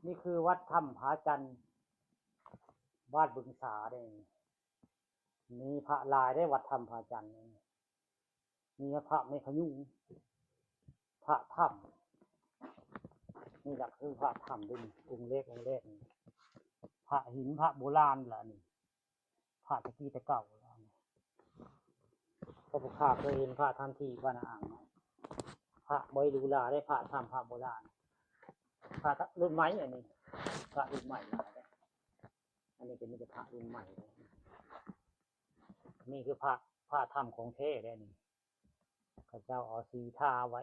นี่คือวัดถ้ำผาจันทร์บ้านบึงสาเด้มีพระลายได้วัดถ้ำผาจันทร์มีพระไม่ขยุงพระถ้ำนี่แหละคือพระถ้ำดินองค์เล็กพระหินพระโบราณล่ะนี่พระตะกี้ตะเก่าแล้วพระพุทธเคยเห็นพระท่านที่วัดอ่างพระบอยดูลาได้พระถ้ำพระโบราณพระรุ่นใหม่อันนี้พระรุ่นใหม่อันนี้เป็นมิตรพระรุ่นใหม่นี่คือพระถ้ำของเท่ได้นี่ข้าเจ้าเอาสีทาไว้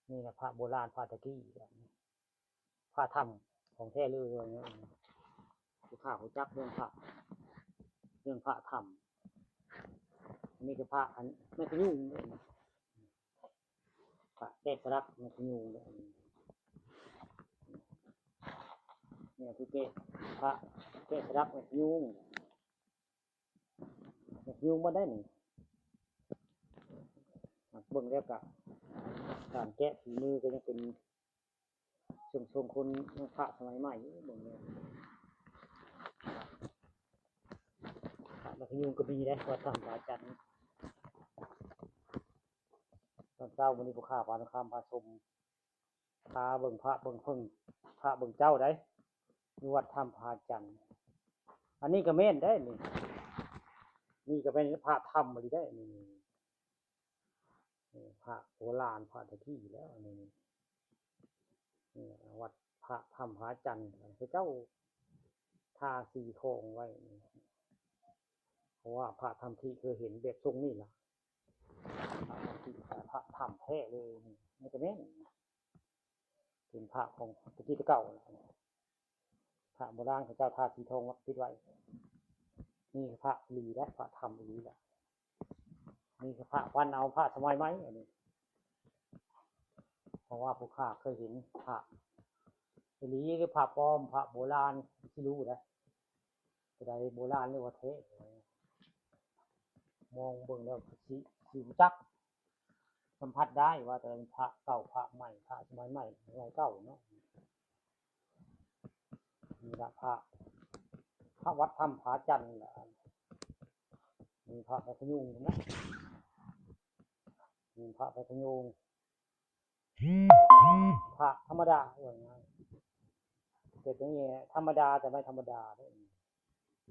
นี่นะพระโบราณพระตะกี้พระถ้ำของแท้เลยคือข้าหัวจักเรื่องพระถ้ำนี่คือพระอันไม่ขยุ่งเลยพระเทพรักษ์ไม่ขยุ่งเลยเนี่ยคือพระเทพรักษ์ไม่ขยุ่งมาได้หนึ่งเบิ่งแล้วกับการแกะฝีมือก็ยังเป็นทรงคนพระสมัยใหม่เบิ่งเลยพระไม่ขยุ่งก็มีได้วัดถ้ำผาจันทร์ตอนเช้าวันนี้ผู้ข้าพานุคามพาชมพาเบิ่งพระเบิ่งพึ่งพระเบิ่งเจ้าได้มีวัดถ้ำผาจันทร์อันนี้ก็เม่นได้นี่ก็เป็นพระถ้ำมาดีได้นี่พระโบราณพระตะกี้แล้วนี่วัดพระถ้ำผาจันทร์พระเจ้าทาสีทองไว้เพราะว่าพระถ้ำที่เคยเห็นแบบทรงนี่ล่ะพระถ้ำแท้เลยนี่ก็เม่นเป็นพระของตะกี้ตะเก่าพระโบราณพระเจ้าทาสีทองติดไว้นี่พระลีและพระธรรมลีแหละนี่คือพระวันเอาพระสมัยไหมอันนี้เพราะว่าผู้ข้าเคยเห็นพระลีหรือพระปลอมพระโบราณที่รู้นะแต่ใดโบราณเรียกว่าเทศมองเบิ่งแล้วสิจักสัมผัสได้ว่าแต่เป็นพระเก่าพระใหม่พระสมัยใหม่สมัยเก่าเนาะนี่ละพระวัดถ้ำผาจันทร์มีพระไปพยุงนะมีพระไปพยุงพระธรรมดาอย่างนี้เกิดอย่างนี้ธรรมดาแต่ไม่ธรรมดาด้วย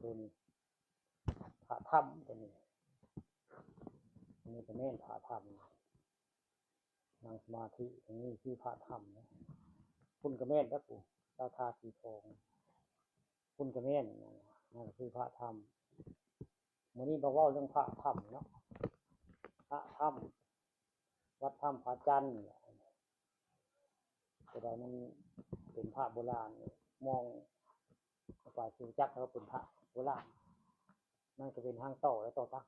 ดูนี่พระถ้ำตัวนี้นี่เป็นแม่นพระถ้ำนั่งสมาธิอย่างนี้ที่พระถ้ำนะคุณกระแม่นแล้วปู่เจ้าทาสีทองคุณกระแม่นนั่นคือพระถ้ำวันนี้บอกว่าเรื่องพระถ้ำเนาะพระถ้ำวัดถ้ำผาจันทร์แต่เรานั้นเป็นพระโบราณมองไปสู่จักรแล้วเป็นพระโบราณนั่นก็เป็นทางต่อและต่อตั้ง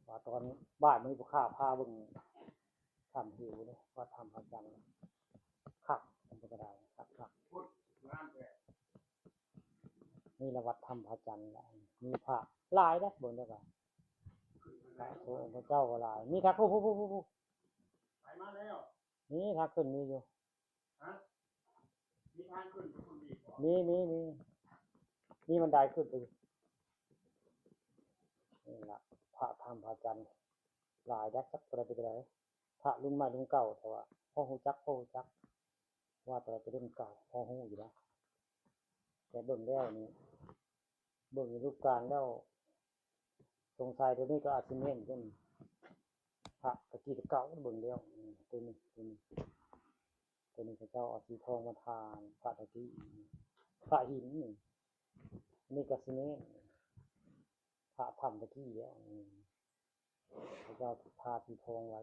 ว่าตอนบ่ายมันมีผู้ข้าพาบึงทำหิวเนี่ยว่าทำผาจันทร์ขับมันจะได้ขับนี่ละวัดทำผาจันทร์มีพระลายนะบนแล้วก็พระโสพระเจ้าก็ลายมีทักผู้ไปมาแล้วนี่ทักขึ้นมีอยู่มีทางขึ้นมีบันไดขึ้นไปนี่ละพระธรรมพระจันทร์หลายดักสักอะไรไปเลยพระรุ่นใหม่รุ่นเก่าแต่ว่าพ่อหูจักว่าแต่จะรุ่นเก่าพ่อหูอยู่แล้วแต่เบิ่งแล้วนี่เบิ่งรูปการแล้วสงสัยตัวนี้ก็อาจจะเน้นขึ้นพระตะกี้ตะเก่าเบิ่งแล้วตัวนี้พระเจ้าเอาสีทองมาทานพระตะกี้พระหินนี่ก็สิเน้นพระธรรมตะกี้แล้วพระเจ้าทาสีทองไว้